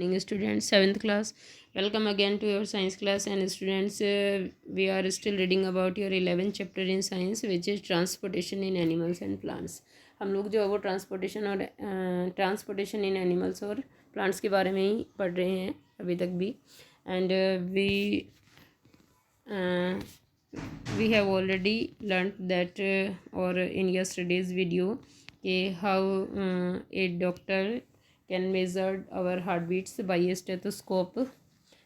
Students, 7th class, welcome again to your science class. And students, we are still reading about your 11th chapter in science, which is transportation in animals and plants. हम लोग जो है वो transportation इन animals और plants के बारे में ही पढ़ रहे हैं अभी तक भी. And we have already learnt that or in yesterday's video how a doctor can measure our heart beats by stethoscope,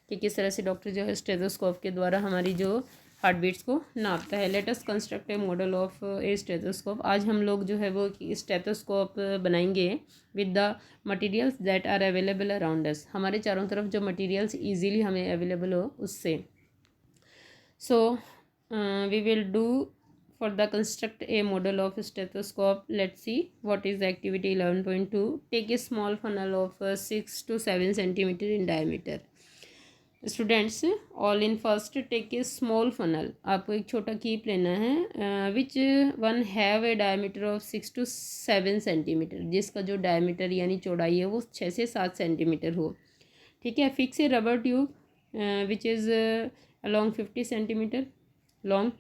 कि किस तरह से डॉक्टर जो है स्टेथोस्कोप के द्वारा हमारी जो हार्ट बीट्स को नापता है. Let us construct a model of a stethoscope. आज हम लोग जो है वो स्टेथोस्कोप बनाएंगे with the materials that are available around us. हमारे चारों तरफ जो मटेरियल्स ईजीली हमें अवेलेबल हो उससे. So we will do for the construct a model of stethoscope. Let's see what is the activity 11.2. Take a small funnel of 6 to 7 centimeter in diameter. Students, all in first take a small funnel. आपको एक छोटा keep लेना है which one have a diameter of 6 to 7 centimeter, जिसका जो diameter यानी चौड़ाई है वो 6 से 7 सेंटीमीटर हो. ठीक है. Fix a rubber tube which is along 50 centimeter long.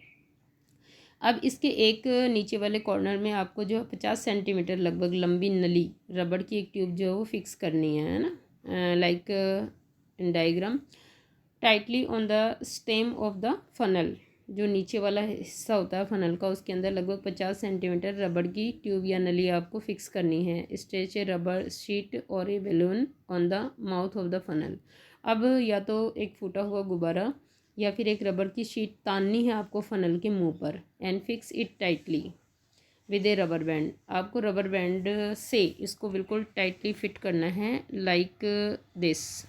अब इसके एक नीचे वाले कॉर्नर में आपको जो 50 सेंटीमीटर लगभग लंबी नली रबड़ की एक ट्यूब जो है वो फिक्स करनी है ना, like in diagram. Tightly on the stem of the funnel, जो नीचे वाला हिस्सा होता है फनल का, उसके अंदर लगभग 50 सेंटीमीटर रबड़ की ट्यूब या नली आपको फिक्स करनी है. स्ट्रेच ए रबड़ शीट और a balloon on the mouth of the funnel. अब या तो एक फूटा हुआ गुब्बारा या फिर एक रबड़ की शीट ताननी है आपको फनल के मुंह पर. And fix it tightly with A rubber band. आपको रबर बैंड से इसको बिल्कुल टाइटली फिट करना है लाइक दिस,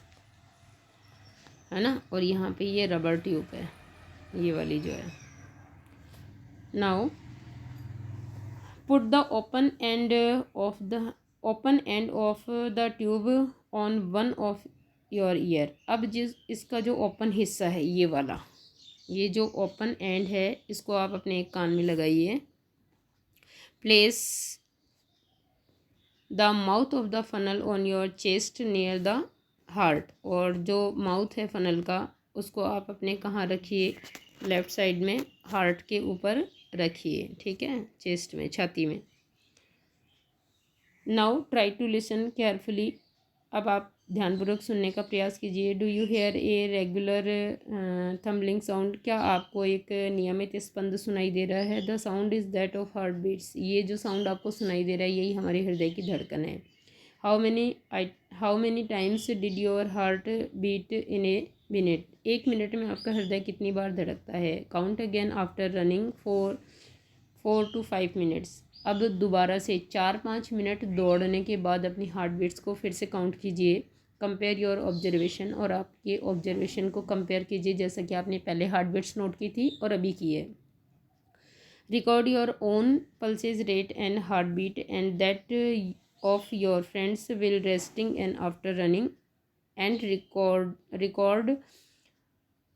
है ना. और यहाँ पे ये रबर ट्यूब है, ये वाली जो है. Now put the open end of the tube on one of your year. अब इसका जो ओपन हिस्सा है ये वाला, ये जो ओपन एंड है इसको आप अपने एक कान में लगाइए. Place the mouth of the funnel on your chest near the heart. और जो माउथ है फनल का उसको आप अपने कहाँ रखिए, लेफ़्ट साइड में हार्ट के ऊपर रखिए. ठीक है, चेस्ट में, छाती में. Now try to listen carefully. अब आप ध्यानपूर्वक सुनने का प्रयास कीजिए. Do you hear a regular tumbling sound. क्या आपको एक नियमित स्पंद सुनाई दे रहा है. The sound is that of heart beats. ये जो साउंड आपको सुनाई दे रहा है यही हमारे हृदय की धड़कन है. How many times did your heart beat in a minute. एक मिनट में आपका हृदय कितनी बार धड़कता है. Count again after running 4 to 5 minutes. अब दोबारा से 4-5 मिनट दौड़ने के बाद अपनी हार्ट बीट्स को फिर से काउंट कीजिए. Compare your observation. और आपके ऑब्जर्वेशन को कंपेयर कीजिए जैसा कि आपने पहले हार्ट बीट्स नोट की थी और अभी की है. Record your own pulses rate and heart beat and that of your friends will resting and after running and record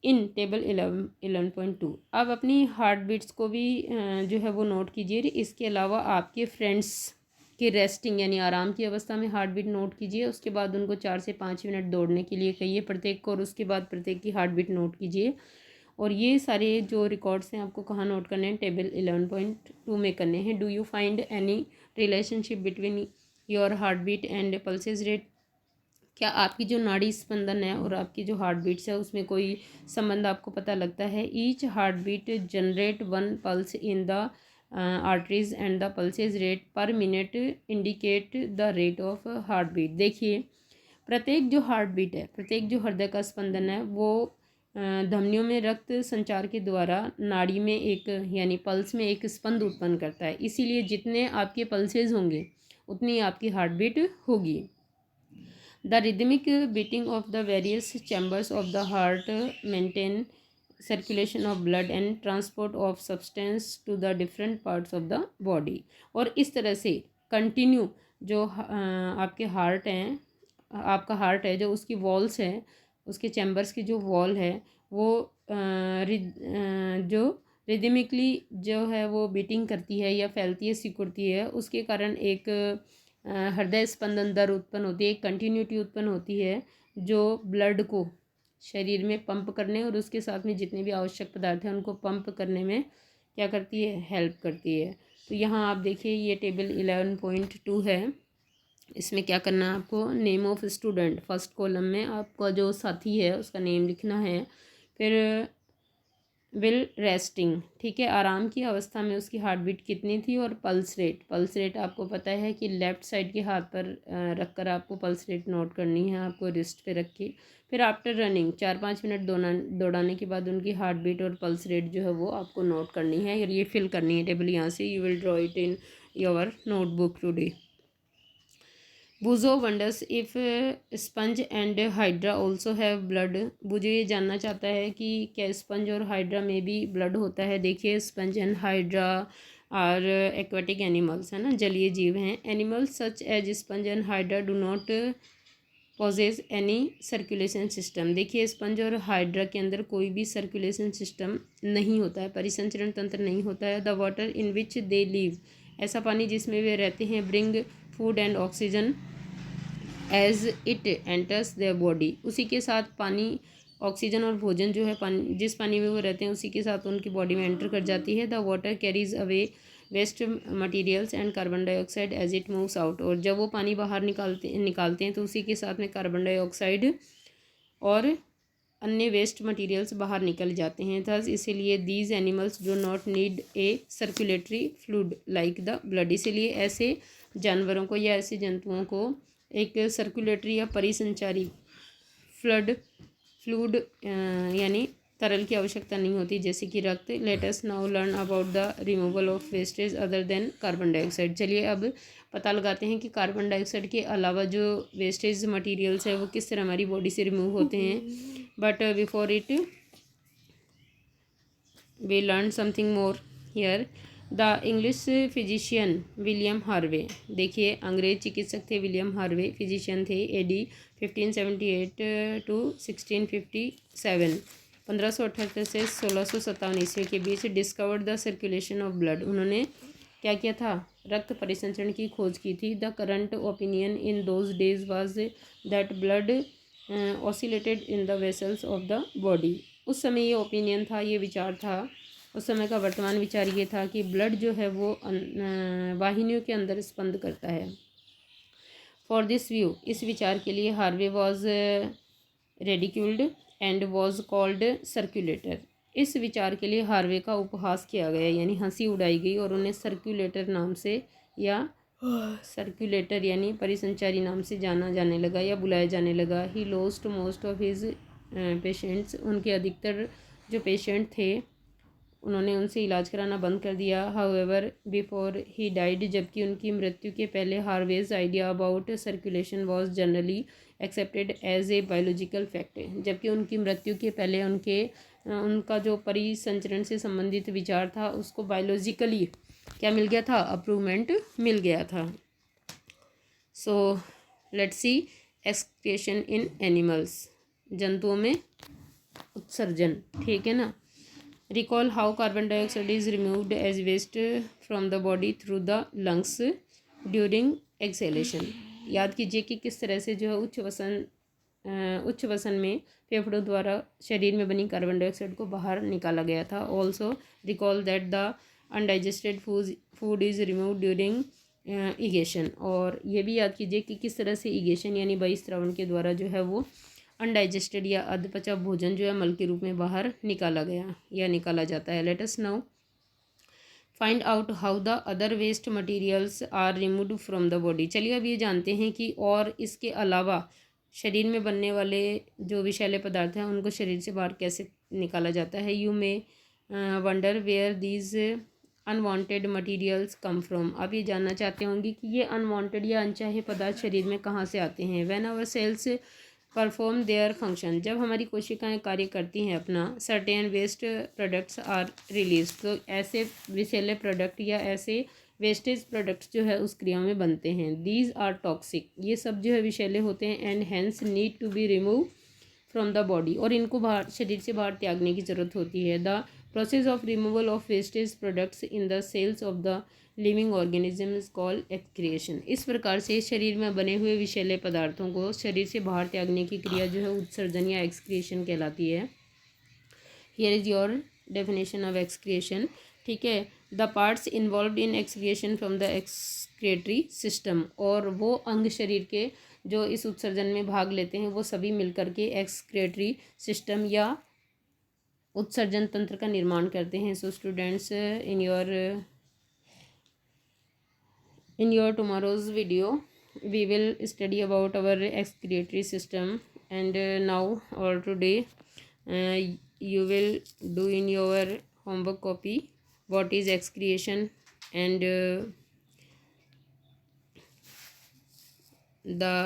in table 11.2. अब अपनी हार्ट बीट्स को भी जो है वो नोट कीजिए. इसके अलावा आपके फ्रेंड्स के रेस्टिंग यानी आराम की अवस्था में हार्ट बीट नोट कीजिए. उसके बाद उनको 4 से 5 मिनट दौड़ने के लिए कहिए प्रत्येक को, और उसके बाद प्रत्येक की हार्ट बीट नोट कीजिए. और ये सारे जो रिकॉर्ड्स हैं आपको कहाँ नोट करने हैं, टेबल 11.2 में करने हैं. Do you find any relationship between your heart beat and pulses rate. क्या आपकी जो नाड़ी स्पंदन है और आपकी जो हार्ट बीट्स है उसमें कोई संबंध आपको पता लगता है. Each heart beat generate 1 pulse in the arteries and the pulses rate per minute indicate the rate of heart beat. देखिए, प्रत्येक जो हार्ट बीट है, प्रत्येक जो हृदय का स्पंदन है वो धमनियों में रक्त संचार के द्वारा नाड़ी में एक यानी पल्स में एक स्पंद उत्पन्न करता है. इसीलिए जितने आपके पल्सेस होंगे उतनी आपकी हार्ट बीट होगी. The rhythmic beating of the various chambers of the heart maintain circulation of blood and transport of substance to the different parts of the body. और इस तरह से कंटिन्यू जो आपके हार्ट हैं, आपका हार्ट है जो उसकी वॉल्स हैं, उसके चैम्बर्स की जो वॉल है वो जो रिदमिकली जो है वो बीटिंग करती है या फैलती है, सिकुड़ती है, उसके कारण एक हृदय स्पंदन दर उत्पन्न होती है, एक कंटिन्यूटी उत्पन्न होती है जो ब्लड को शरीर में पंप करने और उसके साथ में जितने भी आवश्यक पदार्थ हैं उनको पंप करने में क्या करती है, हेल्प करती है। तो यहाँ आप देखिए ये टेबल 11.2 है। इसमें क्या करना है आपको, name of student, first column में आपका जो साथी है उसका नेम लिखना है। फिर विल रेस्टिंग, ठीक है, आराम की अवस्था में उसकी हार्ट बीट कितनी थी, और पल्स रेट, पल्स रेट आपको पता है कि लेफ़्ट साइड के हाथ पर रख कर आपको पल्स रेट नोट करनी है, आपको रिस्ट पे रख के। फिर आफ्टर रनिंग 4-5 मिनट दौड़ाने के बाद उनकी हार्ट बीट और पल्स रेट जो है वो आपको नोट करनी है, और ये फिल करनी है टेबल यहाँ से। You will draw it in your notebook today. Boojho wonders if sponge and hydra also have blood. Boojho ये जानना चाहता है कि क्या स्पंज और हाइड्रा में भी ब्लड होता है। देखिए sponge and hydra are aquatic animals, है ना, जलीय जीव हैं। Animals such as sponge and hydra do not possess any circulation system. देखिए स्पंज और हाइड्रा के अंदर कोई भी सर्कुलेशन सिस्टम नहीं होता है, परिसंचरण तंत्र नहीं होता है। The water in which they live, ऐसा पानी जिसमें वे रहते हैं, bring food and oxygen as it enters their body, उसी के साथ पानी, ऑक्सीजन और भोजन जो है पानी, जिस पानी में वो रहते हैं उसी के साथ उनकी बॉडी में एंटर कर जाती है। The water carries away waste materials and carbon dioxide as it moves out, और जब वो पानी बाहर निकालते हैं तो उसी के साथ में कार्बन डाइऑक्साइड और अन्य वेस्ट मटेरियल्स बाहर निकल जाते हैं। थस इसीलिए these animals do not need a circulatory fluid like the blood, इसीलिए ऐसे जानवरों को या ऐसे जंतुओं को एक सर्कुलेटरी या परिसंचारी फ्लूइड यानी तरल की आवश्यकता नहीं होती, जैसे कि रक्त। Late us now learn about the removal of wastage other than carbon dioxide. चलिए अब पता लगाते हैं कि कार्बन डाइऑक्साइड के अलावा जो वेस्टेज मटेरियल्स है वो किस तरह हमारी बॉडी से रिमूव होते हैं। But before it we learn something more here. The English physician William Harvey, देखिए अंग्रेज चिकित्सक थे विलियम हार्वे, फिजिशियन थे। AD 1578 to 1657, 1578 से 1657 ईस्वी के बीच। Discovered the circulation of blood, उन्होंने क्या किया था, रक्त परिसंचरण की खोज की थी। The current opinion in those days was that blood oscillated in the vessels of the body, उस समय ये ओपिनियन था, ये विचार था, उस समय का वर्तमान विचार ये था कि ब्लड जो है वो वाहिनियों के अंदर स्पंद करता है। फॉर दिस व्यू, इस विचार के लिए Harvey was ridiculed and was called circulator, इस विचार के लिए हार्वे का उपहास किया गया, यानी हंसी उड़ाई गई और उन्हें सर्कुलेटर नाम से या सर्कुलेटर यानी परिसंचारी नाम से जाना जाने लगा या बुलाया जाने लगा। He lost most of his patients, उनके अधिकतर जो पेशेंट थे उन्होंने उनसे इलाज कराना बंद कर दिया। हाउएवर बिफोर ही डाइड, जबकि उनकी मृत्यु के पहले Harvey's idea about circulation was generally accepted as a biological fact, जबकि उनकी मृत्यु के पहले उनका जो परिसंचरण से संबंधित विचार था उसको बायोलॉजिकली क्या मिल गया था, अप्रूवमेंट मिल गया था। So let's see excretion in animals, जंतुओं में उत्सर्जन, ठीक है ना। Recall how carbon dioxide is removed as waste from the body through the lungs during acceleration, याद कीजिए कि किस तरह से जो है उच्च वसन में फेफड़ों द्वारा शरीर में बनी कार्बन डाइऑक्साइड को बाहर निकाला गया था। Also recall that the undigested food is remove during egestion, और ये भी याद कीजिए कि किस तरह से इगेशन यानी बहिस्रावन के द्वारा जो है वो अनडाइजेस्टेड या अधपचा भोजन जो है मल के रूप में बाहर निकाला गया या निकाला जाता है। Let us now find out how the other waste materials are removed from the body. चलिए अब ये जानते हैं कि और इसके अलावा शरीर में बनने वाले जो विषैले पदार्थ हैं उनको शरीर से बाहर कैसे निकाला जाता है। You may wonder where these unwanted materials come from, आप ये जानना चाहते होंगे कि ये अनवांटेड या अनचाहे पदार्थ शरीर में कहाँ से आते हैं। When our cells perform their function, जब हमारी कोशिकाएं कार्य करती हैं अपना, certain waste products are release, तो ऐसे विषैले प्रोडक्ट या ऐसे वेस्टेज प्रोडक्ट्स जो है उस क्रिया में बनते हैं। दीज आर टॉक्सिक, ये सब जो है विषैले होते हैं, and hence need to be remove from the body, और इनको बाहर शरीर से बाहर त्यागने की ज़रूरत होती है। The process of removal of wastage products in the cells of the living organism is called excretion. इस प्रकार से शरीर में बने हुए विषैले पदार्थों को शरीर से बाहर त्यागने की क्रिया जो है उत्सर्जन या एक्सक्रिएशन कहलाती है। Here is your definition of excretion. ठीक है, the parts involve in excretion from the excretory system, और वो अंग शरीर के जो इस उत्सर्जन में भाग लेते हैं वो सभी मिलकर के एक्सक्रिएटरी सिस्टम या उत्सर्जन तंत्र का निर्माण करते हैं। So students, in your tomorrow's video we will study about our excretory system, and now or today you will do in your homework copy what is excretion and the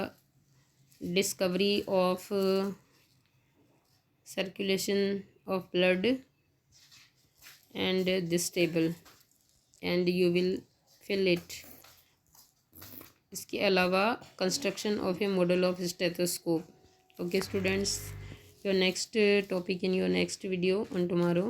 discovery of circulation of blood and this table, and you will fill it. इसके अलावा construction of A model of stethoscope. Okay students, your next topic in your next video on tomorrow.